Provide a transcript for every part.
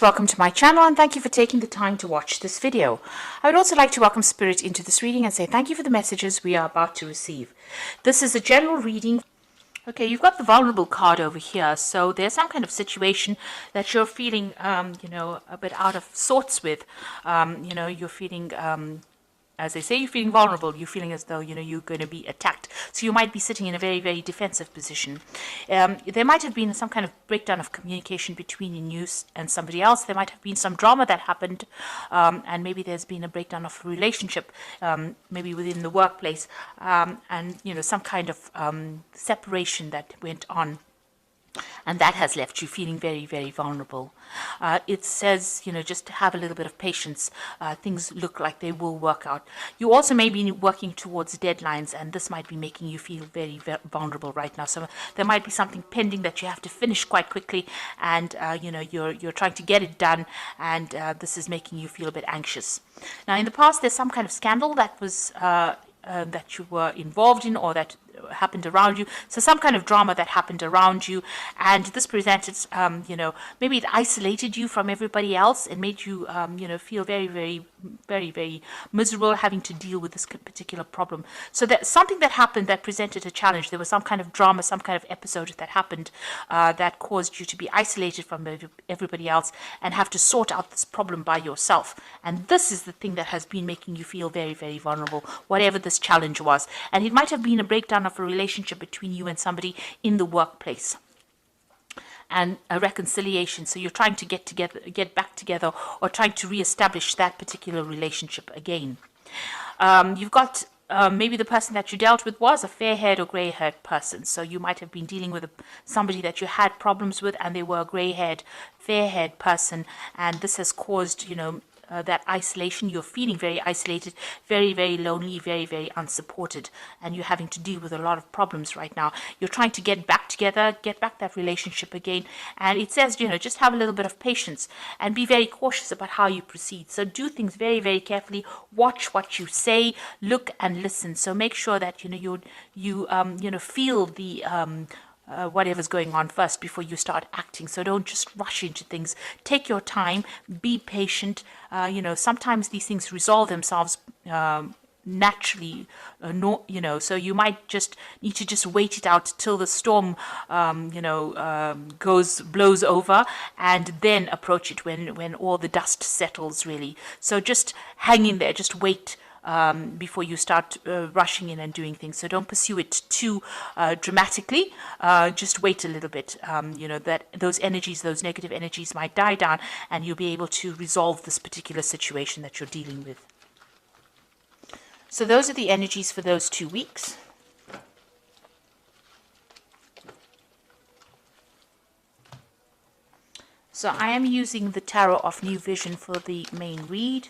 Welcome to my channel and thank you for taking the time to watch this video. I would also like to welcome Spirit into this reading and say thank you for the messages we are about to receive. This is a general reading. Okay, you've got the vulnerable card over here. So there's some kind of situation that you're feeling, a bit out of sorts with. You're feeling as they say, you're feeling vulnerable. You're feeling as though, you're going to be attacked. So you might be sitting in a very, very defensive position. There might have been some kind of breakdown of communication between you and somebody else. There might have been some drama that happened, and maybe there's been a breakdown of a relationship, maybe within the workplace, and, some kind of separation that went on. And that has left you feeling very, very vulnerable. It says, just to have a little bit of patience. Things look like they will work out. You also may be working towards deadlines, and this might be making you feel very, very vulnerable right now. So there might be something pending that you have to finish quite quickly, and you're trying to get it done, and this is making you feel a bit anxious. Now, in the past, there's some kind of scandal that was that you were involved in, or that happened around you. So some kind of drama that happened around you, and this presented, maybe it isolated you from everybody else and made you, feel very, very, very, very miserable having to deal with this particular problem. So that something that happened that presented a challenge. There was some kind of drama, some kind of episode that happened that caused you to be isolated from everybody else and have to sort out this problem by yourself. And this is the thing that has been making you feel very, very vulnerable, whatever this challenge was. And it might have been a breakdown of a relationship between you and somebody in the workplace, and a reconciliation. So you're trying to get back together, or trying to reestablish that particular relationship again. You've got maybe the person that you dealt with was a fair-haired or grey-haired person. So you might have been dealing with somebody that you had problems with, and they were a grey-haired, fair-haired person, and this has caused, that isolation. You're feeling very isolated, very, very lonely, very, very unsupported, and you're having to deal with a lot of problems right now. You're trying to get back together, get back that relationship again, and it says, just have a little bit of patience and be very cautious about how you proceed. So do things very, very carefully. Watch what you say, look and listen. So make sure that you feel the whatever's going on first before you start acting. So don't just rush into things. Take your time, be patient. Sometimes these things resolve themselves naturally, so you might just need to just wait it out till the storm blows over, and then approach it when all the dust settles, really. So just hang in there, just wait before you start rushing in and doing things. So don't pursue it too dramatically. Just wait a little bit. That those energies, those negative energies, might die down, and you'll be able to resolve this particular situation that you're dealing with. So those are the energies for those 2 weeks. So I am using the Tarot of New Vision for the main read.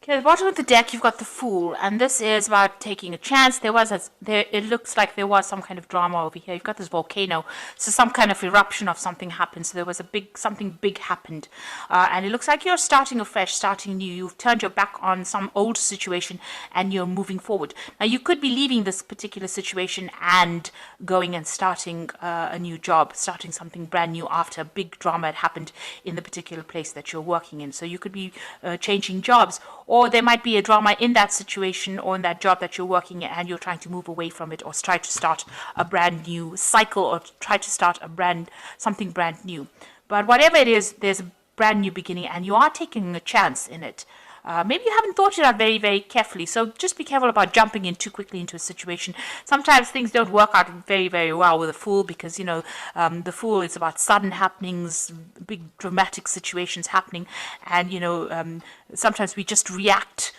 Okay, at the bottom of the deck, you've got the Fool, and this is about taking a chance. It looks like there was some kind of drama over here. You've got this volcano, so some kind of eruption of something happened. So there was something big happened, and it looks like you're starting afresh, starting new. You've turned your back on some old situation, and you're moving forward. Now, you could be leaving this particular situation and going and starting a new job, starting something brand new after a big drama had happened in the particular place that you're working in. So you could be changing jobs, or there might be a drama in that situation or in that job that you're working in, and you're trying to move away from it, or try to start a brand new cycle, or try to start something brand new. But whatever it is, there's a brand new beginning, and you are taking a chance in it. Maybe you haven't thought it out very, very carefully. So just be careful about jumping in too quickly into a situation. Sometimes things don't work out very, very well with a Fool, because, the Fool is about sudden happenings, big dramatic situations happening. And, sometimes we just react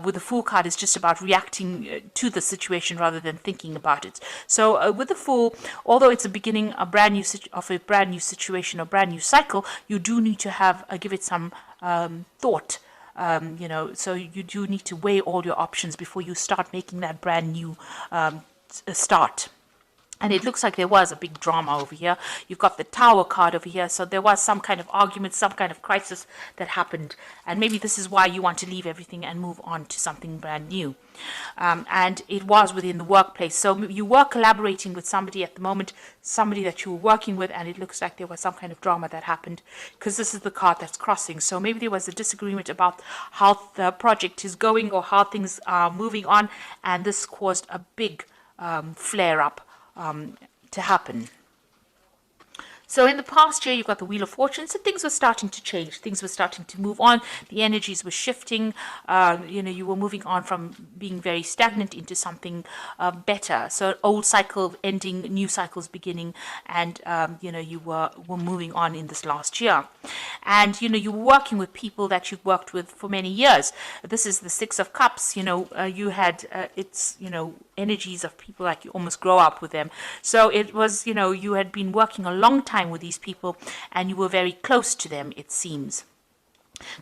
with the Fool card is just about reacting to the situation rather than thinking about it. So with the Fool, although it's a beginning of a brand new situation or brand new cycle, you do need to have give it some thought. So you do need to weigh all your options before you start making that brand new start. And it looks like there was a big drama over here. You've got the Tower card over here. So there was some kind of argument, some kind of crisis that happened. And maybe this is why you want to leave everything and move on to something brand new. And it was within the workplace. So you were collaborating with somebody at the moment, somebody that you were working with, and it looks like there was some kind of drama that happened because this is the card that's crossing. So maybe there was a disagreement about how the project is going or how things are moving on. And this caused a big flare-up to happen. So in the past year, you've got the Wheel of Fortune. So things were starting to change. Things were starting to move on. The energies were shifting. You were moving on from being very stagnant into something better. So old cycle ending, new cycles beginning, and you were moving on in this last year. And you were working with people that you've worked with for many years. This is the Six of Cups. You had energies of people like you almost grow up with them. So it was you had been working a long time with these people and you were very close to them, it seems.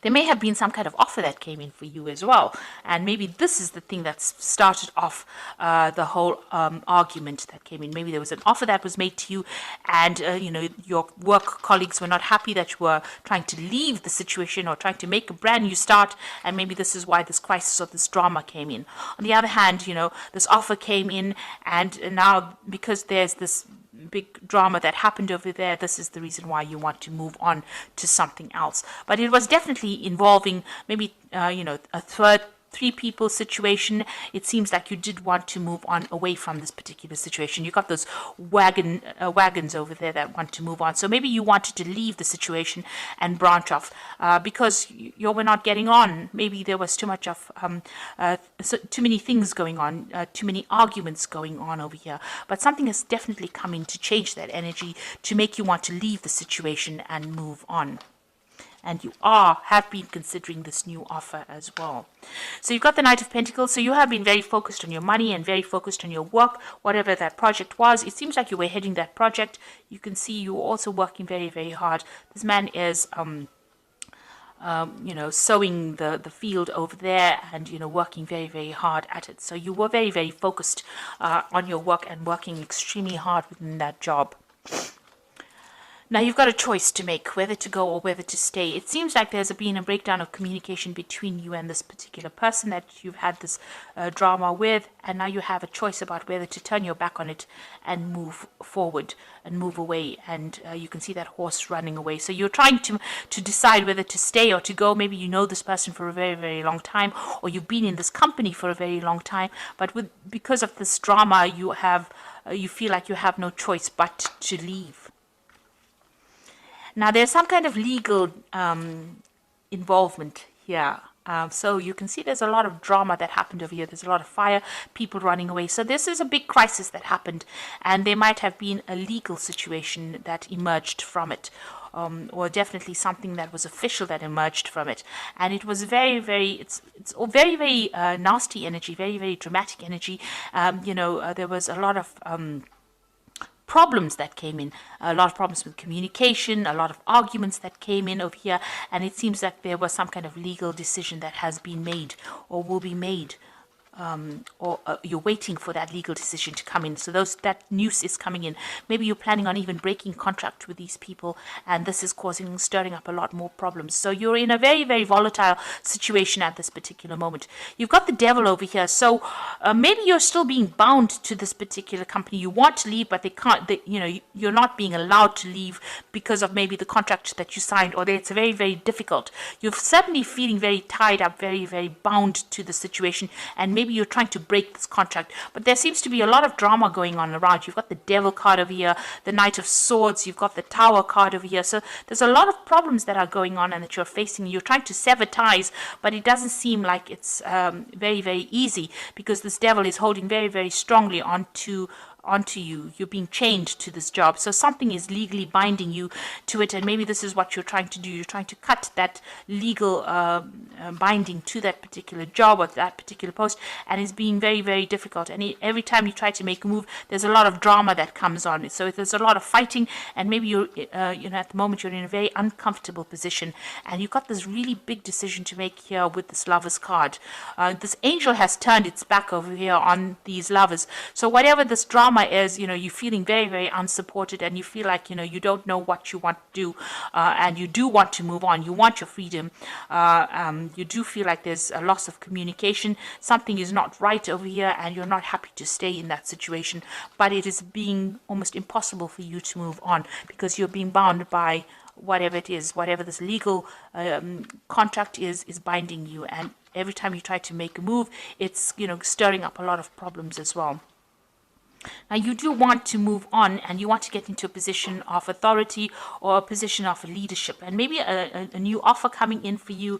There may have been some kind of offer that came in for you as well, and maybe this is the thing that started off the whole argument that came in. Maybe there was an offer that was made to you, and your work colleagues were not happy that you were trying to leave the situation or trying to make a brand new start, and maybe this is why this crisis or this drama came in. On the other hand, this offer came in, and now because there's this big drama that happened over there, this is the reason why you want to move on to something else. But it was definitely involving maybe a three people situation. It seems like you did want to move on away from this particular situation. You got those wagons over there that want to move on. So maybe you wanted to leave the situation and branch off because you were not getting on. Maybe there was too much of too many things going on, too many arguments going on over here. But something has definitely come in to change that energy, to make you want to leave the situation and move on. And you have been considering this new offer as well. So you've got the Knight of Pentacles. So you have been very focused on your money and very focused on your work, whatever that project was. It seems like you were heading that project. You can see you were also working very, very hard. This man is, sowing the field over there and, working very, very hard at it. So you were very, very focused on your work and working extremely hard within that job. Now you've got a choice to make, whether to go or whether to stay. It seems like there's been a breakdown of communication between you and this particular person that you've had this drama with, and now you have a choice about whether to turn your back on it and move forward and move away. And you can see that horse running away. So you're trying to decide whether to stay or to go. Maybe you know this person for a very, very long time, or you've been in this company for a very long time, but because of this drama, you feel like you have no choice but to leave. Now, there's some kind of legal involvement here. So you can see there's a lot of drama that happened over here. There's a lot of fire, people running away. So this is a big crisis that happened. And there might have been a legal situation that emerged from it. Or definitely something that was official that emerged from it. And it was very, very, it's very, very nasty energy, very, very dramatic energy. There was a lot of problems that came in, a lot of problems with communication, a lot of arguments that came in over here, and it seems that there was some kind of legal decision that has been made or will be made, or you're waiting for that legal decision to come in. So that news is coming in. Maybe you're planning on even breaking contract with these people, and this is stirring up a lot more problems. So you're in a very, very volatile situation at this particular moment. You've got the Devil over here. So maybe you're still being bound to this particular company. You want to leave, but they can't. You're not being allowed to leave because of maybe the contract that you signed, or it's very, very difficult. You're certainly feeling very tied up, very, very bound to the situation, and maybe you're trying to break this contract, but there seems to be a lot of drama going on around. You've got the Devil card over here, the Knight of Swords, you've got the Tower card over here. So there's a lot of problems that are going on and that you're facing. You're trying to sever ties, but it doesn't seem like it's very, very easy, because this Devil is holding very, very strongly onto onto you. You're being chained to this job. So something is legally binding you to it, and maybe this is what you're trying to do. You're trying to cut that legal binding to that particular job or that particular post, and it's being very, very difficult. And every time you try to make a move, there's a lot of drama that comes on. So there's a lot of fighting, and maybe you're, at the moment you're in a very uncomfortable position, and you've got this really big decision to make here with this Lovers card. This angel has turned its back over here on these lovers. So whatever this drama is, you're feeling very, very unsupported, and you feel like, you don't know what you want to do, and you do want to move on. You want your freedom. You do feel like there's a loss of communication. Something is not right over here, and you're not happy to stay in that situation. But it is being almost impossible for you to move on, because you're being bound by whatever it is, whatever this legal contract is binding you. And every time you try to make a move, it's stirring up a lot of problems as well. Now, you do want to move on, and you want to get into a position of authority or a position of leadership, and maybe a new offer coming in for you.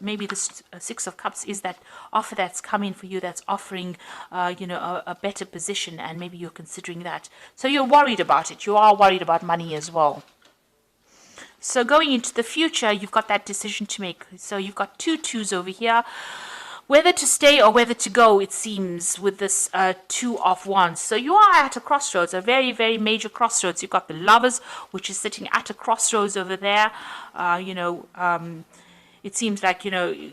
Maybe this Six of Cups is that offer that's coming for you, that's offering a better position, and maybe you're considering that. So you're worried about it. You are worried about money as well. So going into the future, you've got that decision to make. So you've got 2 twos over here. Whether to stay or whether to go, it seems, with this 2 of Wands. So you are at a crossroads, a very, very major crossroads. You've got the Lovers, which is sitting at a crossroads over there. It seems like,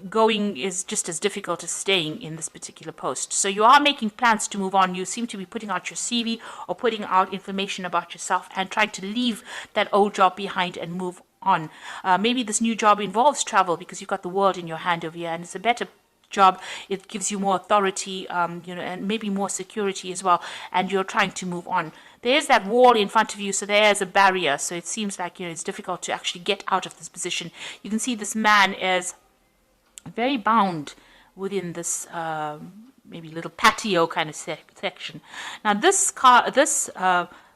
going is just as difficult as staying in this particular post. So you are making plans to move on. You seem to be putting out your CV or putting out information about yourself and trying to leave that old job behind and move on. Maybe this new job involves travel, because you've got the world in your hand over here, and it's a better job. It gives you more authority, and maybe more security as well, and you're trying to move on. There's that wall in front of you, so there's a barrier. So it seems like, it's difficult to actually get out of this position. You can see this man is very bound within this maybe little patio kind of section. Now, this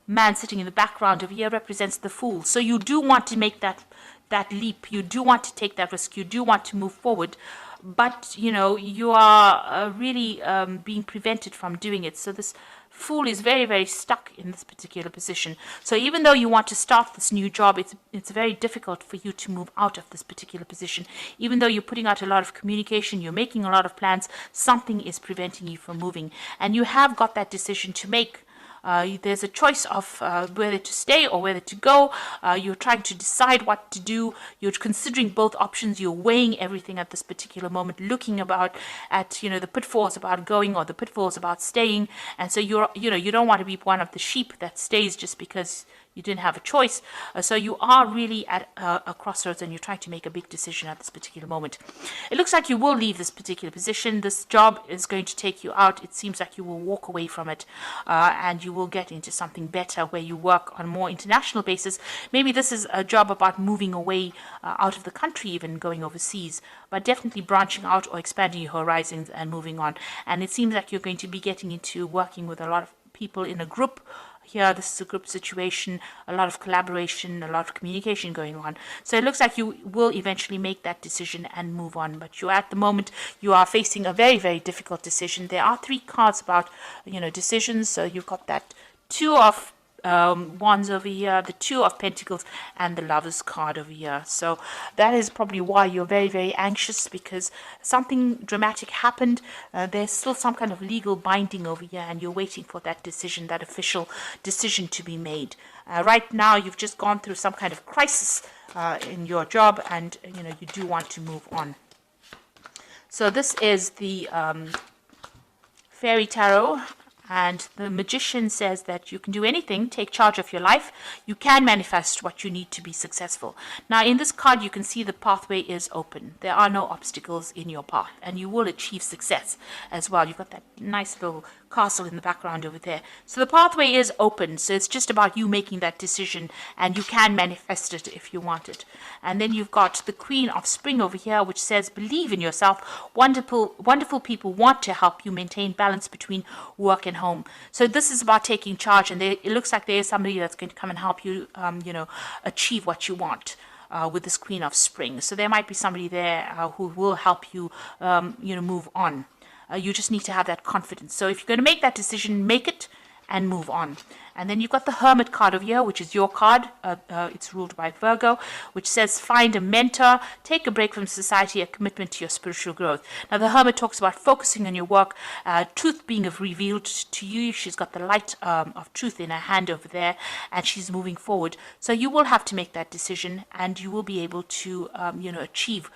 man sitting in the background over here represents the Fool. So you do want to make that leap. You do want to take that risk. You do want to move forward. But, you are really being prevented from doing it. So this Fool is very, very stuck in this particular position. So even though you want to start this new job, it's very difficult for you to move out of this particular position. Even though you're putting out a lot of communication, you're making a lot of plans, something is preventing you from moving. And you have got that decision to make. There's a choice of whether to stay or whether to go. You're trying to decide what to do. You're considering both options. You're weighing everything at this particular moment, looking at the pitfalls about going or the pitfalls about staying. And so you don't want to be one of the sheep that stays just because you didn't have a choice. So you are really at a crossroads, and you're trying to make a big decision at this particular moment. It looks like you will leave this particular position. This job is going to take you out. It seems like you will walk away from it, and you will get into something better where you work on a more international basis. Maybe this is a job about moving away out of the country, even going overseas, but definitely branching out or expanding your horizons and moving on. And it seems like you're going to be getting into working with a lot of people in a group. Here, this is a group situation, a lot of collaboration, a lot of communication going on. So it looks like you will eventually make that decision and move on. But at the moment, you are facing a very, very difficult decision. There are 3 cards about, decisions. So you've got that 2 of Wands over here, the 2 of Pentacles, and the Lovers card over here. So that is probably why you're very, very anxious, because something dramatic happened. There's still some kind of legal binding over here, and you're waiting for that decision, that official decision to be made. Right now, you've just gone through some kind of crisis in your job, and you do want to move on. So this is the Fairy Tarot. And the Magician says that you can do anything, take charge of your life. You can manifest what you need to be successful. Now, in this card, you can see the pathway is open. There are no obstacles in your path, and you will achieve success as well. You've got that nice little castle in the background over there. So the pathway is open. So it's just about you making that decision, and you can manifest it if you want it. And then you've got the Queen of Spring over here, which says, believe in yourself. Wonderful people want to help you maintain balance between work and home. So this is about taking charge, and it looks like there is somebody that's going to come and help you, achieve what you want. With this Queen of Spring. So there might be somebody there who will help you, move on. You just need to have that confidence. So if you're going to make that decision, make it and move on. And then you've got the Hermit card over here, which is your card. It's ruled by Virgo, which says find a mentor, take a break from society, a commitment to your spiritual growth. Now, the Hermit talks about focusing on your work, truth being revealed to you. She's got the light of truth in her hand over there, and she's moving forward. So you will have to make that decision, and you will be able to, achieve.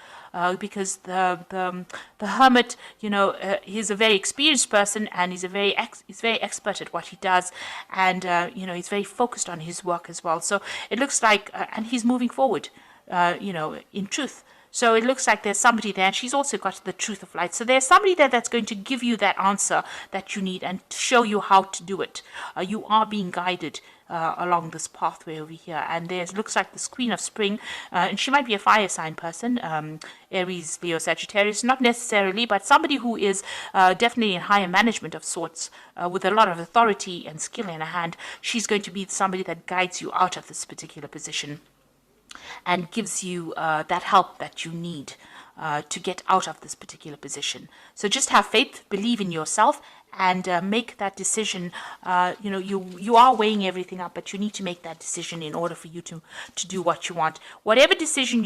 Because the Hermit, he's a very experienced person, and he's very expert at what he does, and he's very focused on his work as well. So it looks like, and he's moving forward, in truth. So it looks like there's somebody there, and she's also got the truth of light. So there's somebody there that's going to give you that answer that you need and show you how to do it. You are being guided along this pathway over here. And there's looks like this Queen of Spring, and she might be a fire sign person, Aries, Leo, Sagittarius, not necessarily, but somebody who is definitely in higher management of sorts, with a lot of authority and skill in her hand. She's going to be somebody that guides you out of this particular position and gives you that help that you need to get out of this particular position. So just have faith, believe in yourself, and make that decision. You are weighing everything up, but you need to make that decision in order for you to do what you want. Whatever decision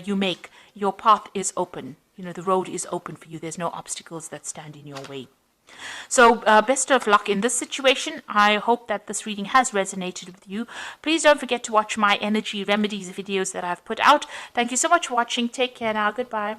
you make, your path is open. The road is open for you. There's no obstacles that stand in your way. So best of luck in this situation. I hope that this reading has resonated with you. Please don't forget to watch my energy remedies videos that I've put out. Thank you so much for watching. Take care now. Goodbye.